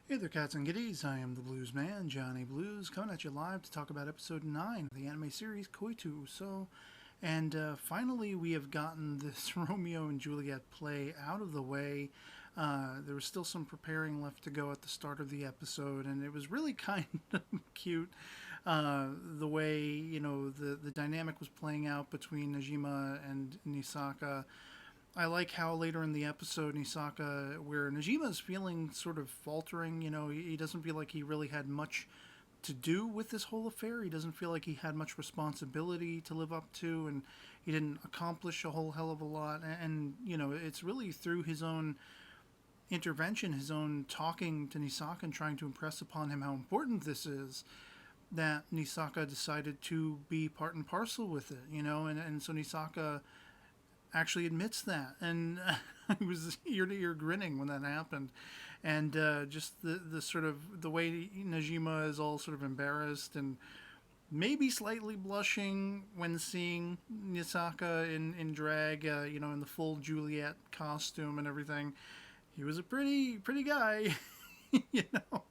Hey there, cats and kitties. I am the Blues Man, Johnny Blues, coming at you live to talk about episode 9 of the anime series Koitu Uso. And finally, we have gotten this Romeo and Juliet play out of the way. There was still some preparing left to go at the start of the episode, and it was really kind of cute the way, the dynamic was playing out between Najima and Nisaka. I like how later in the episode, Nisaka, where Najima is feeling sort of faltering, he doesn't feel like he really had much to do with this whole affair. He doesn't feel like he had much responsibility to live up to, and he didn't accomplish a whole hell of a lot. And it's really through his own intervention, his own talking to Nisaka and trying to impress upon him how important this is, that Nisaka decided to be part and parcel with it, and so Nisaka actually admits that, and I was ear to ear grinning when that happened, and just the sort of the way Najima is all sort of embarrassed and maybe slightly blushing when seeing Nisaka in drag, in the full Juliet costume and everything. He was a pretty guy. you know.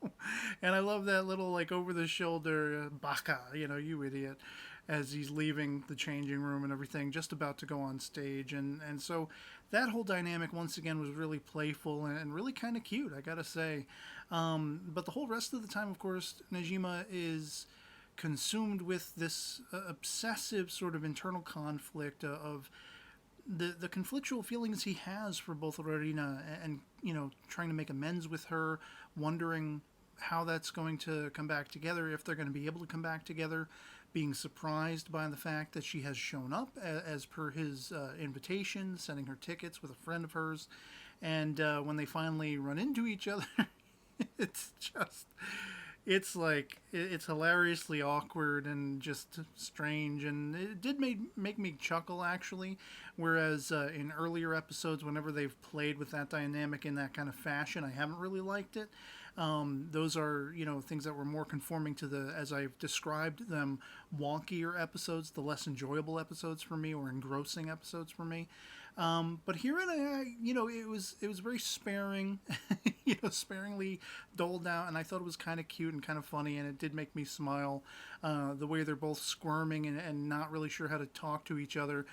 And I love that little like over the shoulder baka, you idiot, as he's leaving the changing room and everything, just about to go on stage, and so that whole dynamic once again was really playful and really kind of cute, I gotta say. But the whole rest of the time, of course, Najima is consumed with this obsessive sort of internal conflict of the conflictual feelings he has for both Rorina and trying to make amends with her, wondering how that's going to come back together, if they're going to be able to come back together, being surprised by the fact that she has shown up as per his invitation, sending her tickets with a friend of hers, and when they finally run into each other, it's just it's hilariously awkward and just strange, and it did make me chuckle actually. Whereas in earlier episodes, whenever they've played with that dynamic in that kind of fashion, I haven't really liked it. Those are things that were more conforming to the, as I've described them, wonkier episodes, the less enjoyable episodes for me, or engrossing episodes for me. But here it was very sparing, sparingly doled out, and I thought it was kind of cute and kind of funny, and it did make me smile. The way they're both squirming and not really sure how to talk to each other.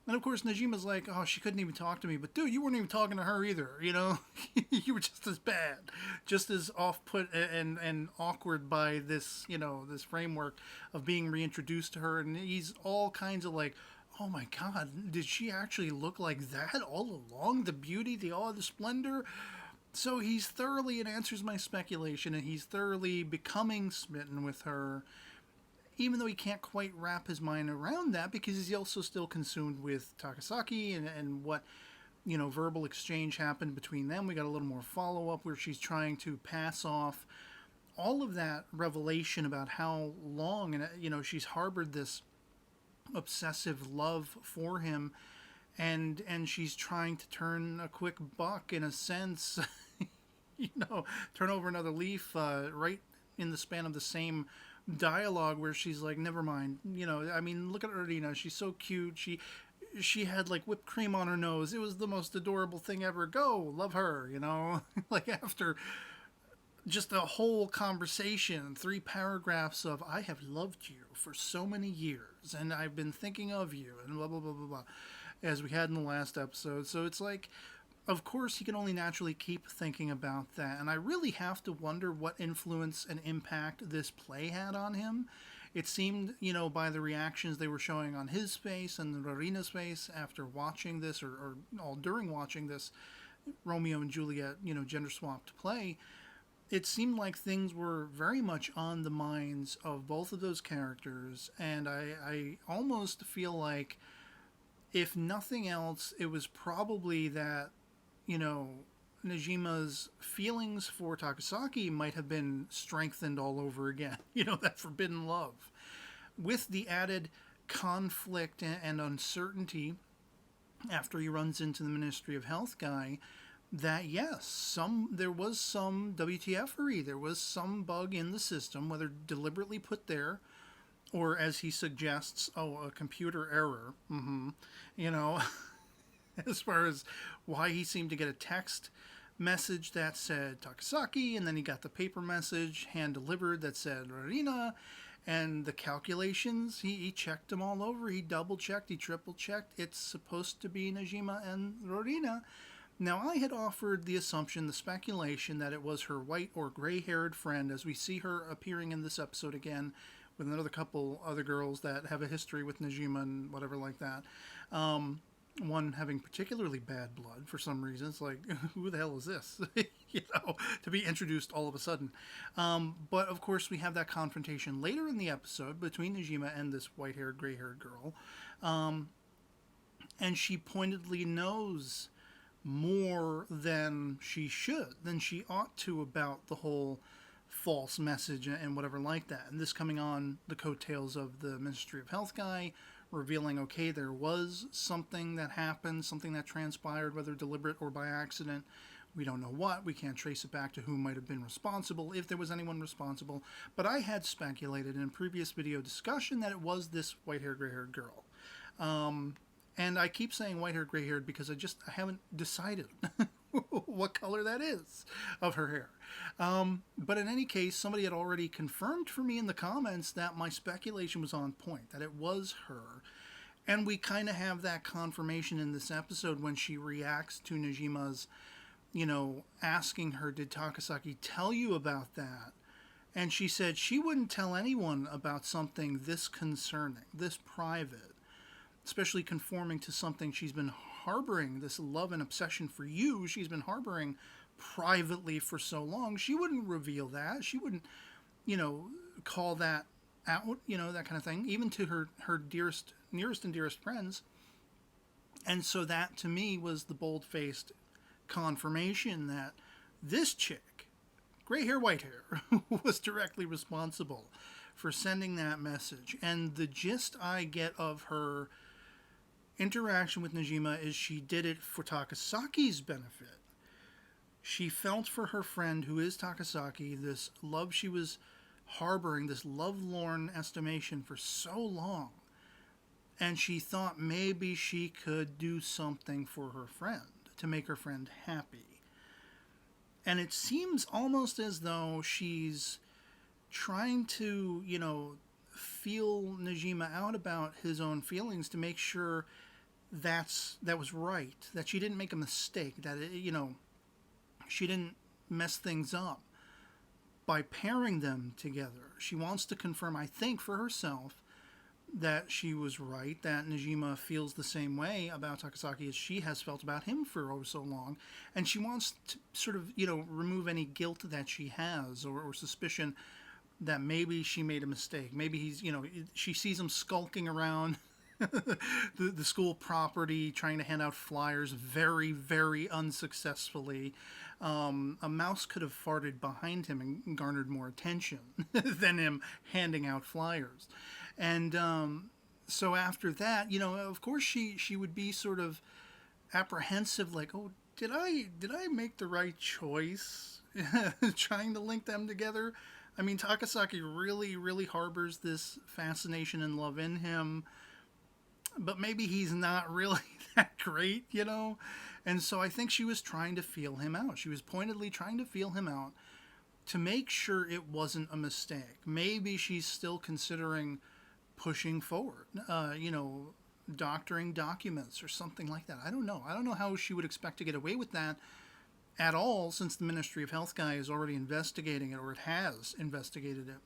And of course, Najima's like, "Oh, she couldn't even talk to me." But dude, you weren't even talking to her either. You were just as bad, just as off-put and awkward by this, this framework of being reintroduced to her. And he's all kinds of like, "Oh my God, did she actually look like that all along? The beauty, the splendor." So he's thoroughly, it answers my speculation, and he's thoroughly becoming smitten with her, even though he can't quite wrap his mind around that because he's also still consumed with Takasaki and what verbal exchange happened between them. We got a little more follow up where she's trying to pass off all of that revelation about how long and she's harbored this obsessive love for him, and she's trying to turn a quick buck in a sense, turn over another leaf right in the span of the same dialogue where she's like, never mind, I mean, look at her, she's so cute, she had like whipped cream on her nose, it was the most adorable thing ever, go love her, like after just a whole conversation, 3 paragraphs of "I have loved you for so many years and I've been thinking of you," and blah blah blah blah blah, as we had in the last episode. So it's like, of course, he can only naturally keep thinking about that. And I really have to wonder what influence and impact this play had on him. It seemed, by the reactions they were showing on his face and Rorina's face after watching this, or all during watching this Romeo and Juliet, gender swapped play, it seemed like things were very much on the minds of both of those characters. And I almost feel like, if nothing else, it was probably that Najima's feelings for Takasaki might have been strengthened all over again. That forbidden love. With the added conflict and uncertainty after he runs into the Ministry of Health guy, that yes, there was some WTFery, there was some bug in the system, whether deliberately put there or, as he suggests, a computer error. You know, as far as why he seemed to get a text message that said Takasaki, and then he got the paper message hand delivered that said Rorina. And the calculations, he checked them all over. He double checked, he triple checked. It's supposed to be Najima and Rorina. Now, I had offered the assumption, the speculation, that it was her white or gray haired friend, as we see her appearing in this episode again with another couple other girls that have a history with Najima and whatever like that. One having particularly bad blood for some reason. It's like, who the hell is this? To be introduced all of a sudden. But of course, we have that confrontation later in the episode between Najima and this white-haired, gray-haired girl. And she pointedly knows more than she should, than she ought to, about the whole false message and whatever like that. And this coming on the coattails of the Ministry of Health guy, revealing, okay, there was something that happened, something that transpired, whether deliberate or by accident. We don't know what. We can't trace it back to who might have been responsible, if there was anyone responsible. But I had speculated in a previous video discussion that it was this white-haired, gray-haired girl. And I keep saying white-haired, gray-haired because I haven't decided what color that is of her hair. But in any case, somebody had already confirmed for me in the comments that my speculation was on point, that it was her. And we kind of have that confirmation in this episode when she reacts to Najima's, asking her, did Takasaki tell you about that? And she said she wouldn't tell anyone about something this concerning, this private, especially conforming to something she's been harboring, this love and obsession for you, she's been harboring privately for so long. She wouldn't reveal that. She wouldn't, call that out, that kind of thing, even to her nearest and dearest friends. And so that, to me, was the bold-faced confirmation that this chick, gray hair, white hair, was directly responsible for sending that message. And the gist I get of her interaction with Najima is she did it for Takasaki's benefit. She felt for her friend, who is Takasaki, this love she was harboring, this lovelorn estimation for so long. And she thought maybe she could do something for her friend to make her friend happy. And it seems almost as though she's trying to, feel Najima out about his own feelings to make sure that was right, that she didn't make a mistake, that she didn't mess things up by pairing them together. She wants to confirm, I think, for herself, that she was right, that Najima feels the same way about Takasaki as she has felt about him for so long, and she wants to sort of, remove any guilt that she has or suspicion that maybe she made a mistake. Maybe he's, she sees him skulking around the school property, trying to hand out flyers very, very unsuccessfully. A mouse could have farted behind him and garnered more attention than him handing out flyers. And so after that, of course she would be sort of apprehensive, like, oh, did I make the right choice trying to link them together? I mean, Takasaki really, really harbors this fascination and love in him, but maybe he's not really that great, And so I think she was trying to feel him out. She was pointedly trying to feel him out to make sure it wasn't a mistake. Maybe she's still considering pushing forward, doctoring documents or something like that. I don't know. I don't know how she would expect to get away with that at all, since the Ministry of Health guy is already investigating it, or it has investigated it.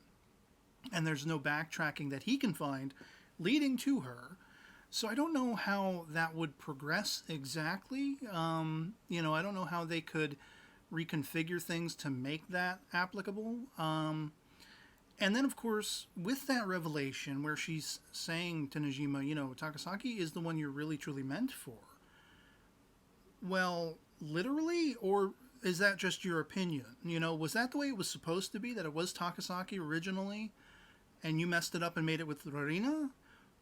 And there's no backtracking that he can find leading to her. So I don't know how that would progress exactly. I don't know how they could reconfigure things to make that applicable. And then, of course, with that revelation where she's saying to Najima, Takasaki is the one you're really, truly meant for. Well, literally, or is that just your opinion? Was that the way it was supposed to be, that it was Takasaki originally, and you messed it up and made it with Rorina?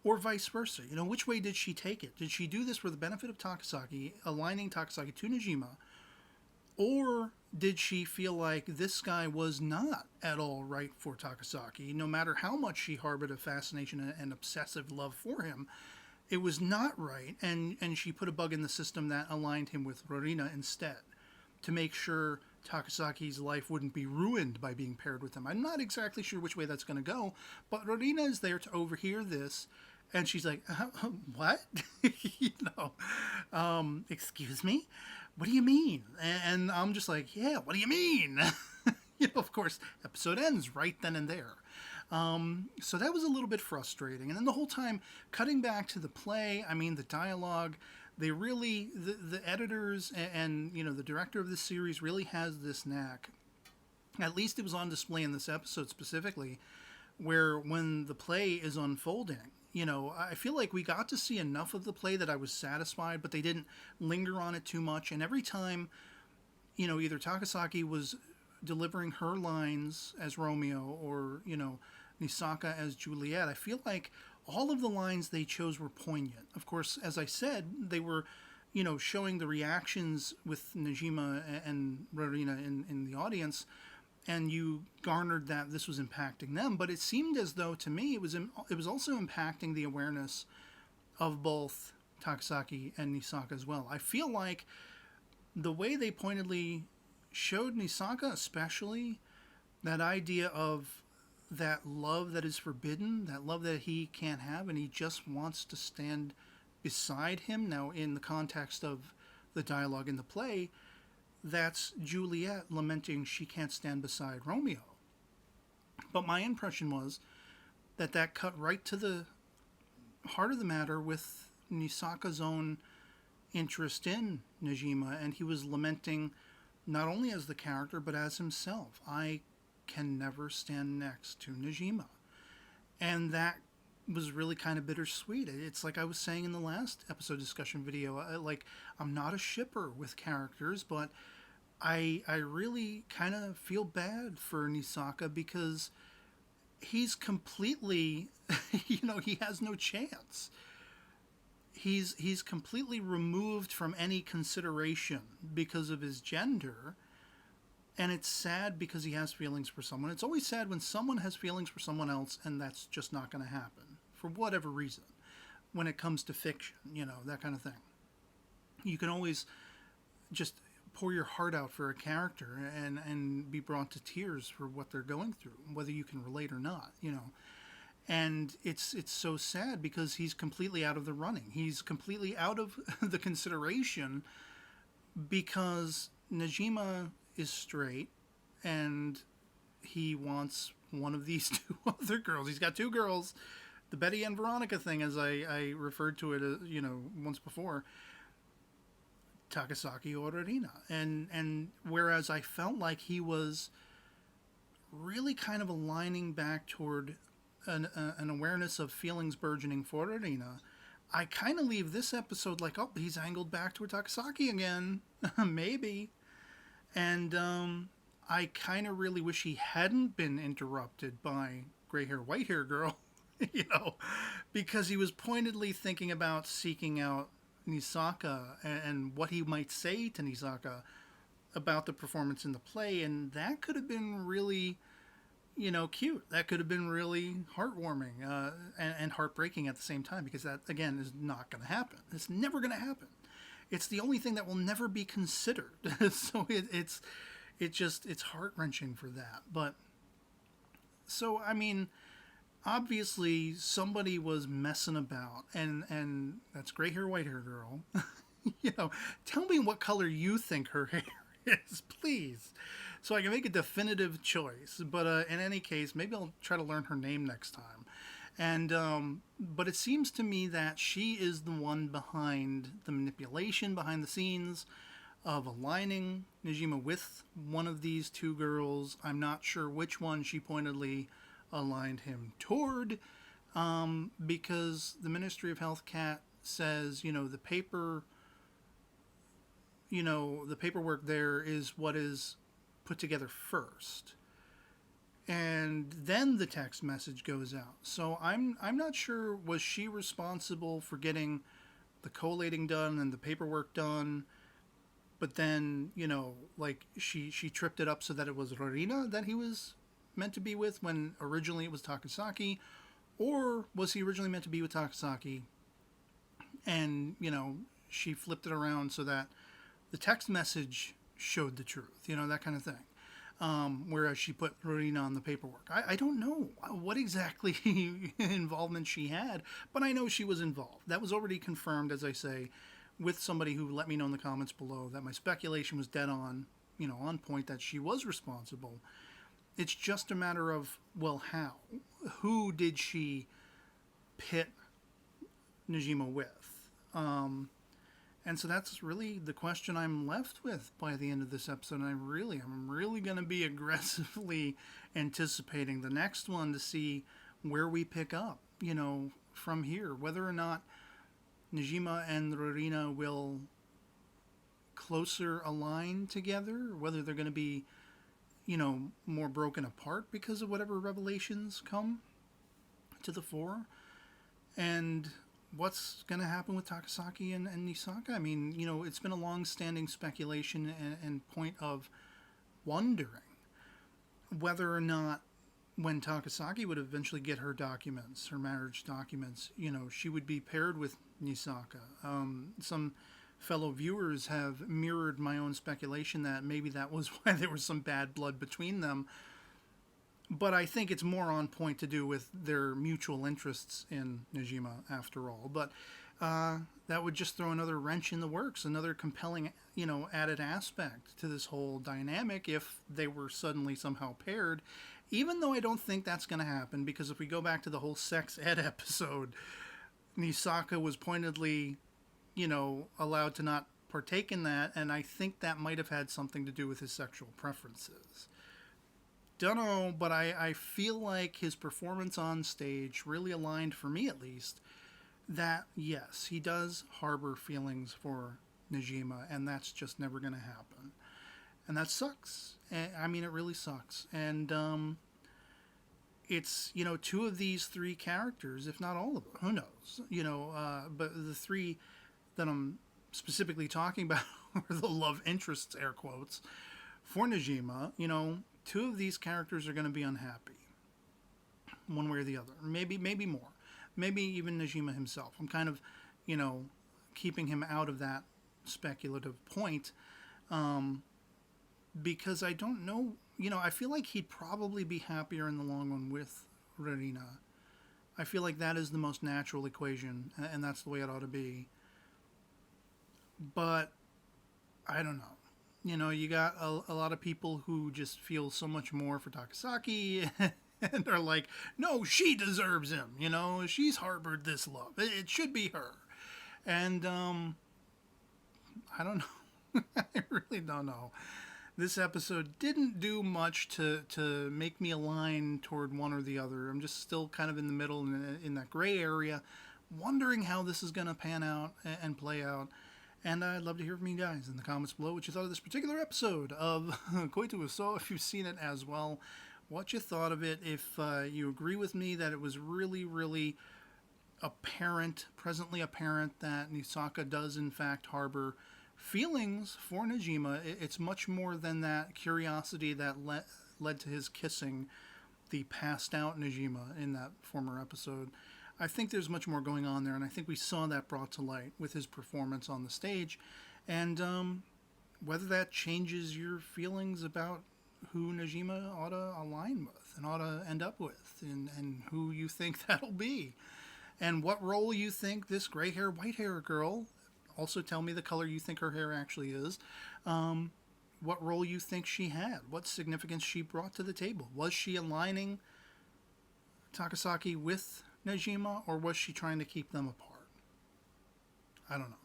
Or vice versa? Which way did she take it? Did she do this for the benefit of Takasaki, aligning Takasaki to Najima? Or did she feel like this guy was not at all right for Takasaki, no matter how much she harbored a fascination and obsessive love for him? It was not right, and she put a bug in the system that aligned him with Rorina instead. to make sure Takasaki's life wouldn't be ruined by being paired with him. I'm not exactly sure which way that's going to go, but Rorina is there to overhear this, and she's like, what? Excuse me? What do you mean? And I'm just like, yeah, what do you mean? Of course, episode ends right then and there. So that was a little bit frustrating. And then the whole time, cutting back to the play, I mean, the dialogue, they really, the editors and the director of this series really has this knack. At least it was on display in this episode specifically, where when the play is unfolding, I feel like we got to see enough of the play that I was satisfied, but they didn't linger on it too much. And every time, either Takasaki was delivering her lines as Romeo or, Nisaka as Juliet, I feel like all of the lines they chose were poignant. Of course, as I said, they were, showing the reactions with Najima and Rorina in the audience, and you garnered that this was impacting them. But it seemed as though, to me, it was also impacting the awareness of both Takasaki and Nisaka as well. I feel like the way they pointedly showed Nisaka, especially, that idea of that love that is forbidden, that love that he can't have, and he just wants to stand beside him. Now, in the context of the dialogue in the play, that's Juliet lamenting she can't stand beside Romeo. But my impression was that cut right to the heart of the matter with Nisaka's own interest in Najima, and he was lamenting not only as the character, but as himself. I can never stand next to Najima. And that was really kind of bittersweet. It's like I was saying in the last episode discussion video, I'm not a shipper with characters, but I really kind of feel bad for Nisaka because he's completely, he has no chance. He's completely removed from any consideration because of his gender. And it's sad because he has feelings for someone. It's always sad when someone has feelings for someone else and that's just not going to happen for whatever reason. When it comes to fiction, that kind of thing. You can always just pour your heart out for a character and be brought to tears for what they're going through, whether you can relate or not, And it's so sad because he's completely out of the running. He's completely out of the consideration because Najima is straight and he wants one of these two other girls. He's got two girls, the Betty and Veronica thing, as I referred to it, once before, Takasaki or Rorina. And whereas I felt like he was really kind of aligning back toward an awareness of feelings burgeoning for Rorina, I kind of leave this episode like, oh, he's angled back toward Takasaki again. Maybe. And I kind of really wish he hadn't been interrupted by gray hair, white hair girl, because he was pointedly thinking about seeking out Nisaka and what he might say to Nisaka about the performance in the play. And that could have been really, cute. That could have been really heartwarming and heartbreaking at the same time, because that, again, is not going to happen. It's never going to happen. It's the only thing that will never be considered. So it's heart-wrenching for that. But, so, I mean, obviously somebody was messing about, and that's gray hair, white hair girl. Tell me what color you think her hair is, please, so I can make a definitive choice. But in any case, maybe I'll try to learn her name next time. And but it seems to me that she is the one behind the manipulation behind the scenes of aligning Najima with one of these two girls. I'm not sure which one she pointedly aligned him toward, because the Ministry of Health Cat says, the paperwork there is what is put together first. And then the text message goes out. So I'm not sure, was she responsible for getting the collating done and the paperwork done, but then, she tripped it up so that it was Rorina that he was meant to be with when originally it was Takasaki? Or was he originally meant to be with Takasaki and, she flipped it around so that the text message showed the truth, that kind of thing. Whereas she put Rowena on the paperwork. I don't know what exactly involvement she had, but I know she was involved. That was already confirmed, as I say, with somebody who let me know in the comments below that my speculation was dead on, on point, that she was responsible. It's just a matter of, well, how? Who did she pit Najima with? And so that's really the question I'm left with by the end of this episode. And I'm really going to be aggressively anticipating the next one to see where we pick up, from here. Whether or not Najima and Rowena will closer align together, whether they're going to be, more broken apart because of whatever revelations come to the fore. And what's going to happen with Takasaki and Nisaka? I mean, it's been a long-standing speculation and point of wondering whether or not when Takasaki would eventually get her documents, her marriage documents, she would be paired with Nisaka. Some fellow viewers have mirrored my own speculation that maybe that was why there was some bad blood between them. But I think it's more on point to do with their mutual interests in Najima, after all. But that would just throw another wrench in the works, another compelling, added aspect to this whole dynamic if they were suddenly somehow paired. Even though I don't think that's going to happen, because if we go back to the whole sex ed episode, Nisaka was pointedly, allowed to not partake in that, and I think that might have had something to do with his sexual preferences. Don't know, but I feel like his performance on stage really aligned, for me at least, that yes, he does harbor feelings for Najima, and that's just never going to happen. And that sucks. I mean, it really sucks. And it's, two of these three characters, if not all of them, who knows, but the three that I'm specifically talking about are the love interests, air quotes, for Najima. Two of these characters are going to be unhappy, one way or the other. Maybe more. Maybe even Najima himself. I'm kind of, keeping him out of that speculative point, because I don't know. I feel like he'd probably be happier in the long run with Rowena. I feel like that is the most natural equation, and that's the way it ought to be. But I don't know. You got a lot of people who just feel so much more for Takasaki and are like, no, she deserves him. She's harbored this love. It should be her. And I don't know. I really don't know. This episode didn't do much to make me align toward one or the other. I'm just still kind of in the middle, in that gray area, wondering how this is going to pan out and play out. And I'd love to hear from you guys in the comments below what you thought of this particular episode of Koitu Uso, if you've seen it as well. What you thought of it, if you agree with me that it was really, really presently apparent that Nisaka does in fact harbor feelings for Najima. It's much more than that curiosity that led to his kissing the passed out Najima in that former episode. I think there's much more going on there, and I think we saw that brought to light with his performance on the stage. And whether that changes your feelings about who Najima ought to align with and ought to end up with, and who you think that'll be, and what role you think this gray hair, white hair girl, also tell me the color you think her hair actually is, what role you think she had, what significance she brought to the table. Was she aligning Takasaki with Najima, or was she trying to keep them apart? I don't know.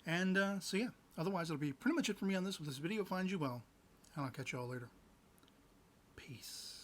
And so yeah, otherwise it'll be pretty much it for me on this. If this video finds you well, and I'll catch you all later. Peace.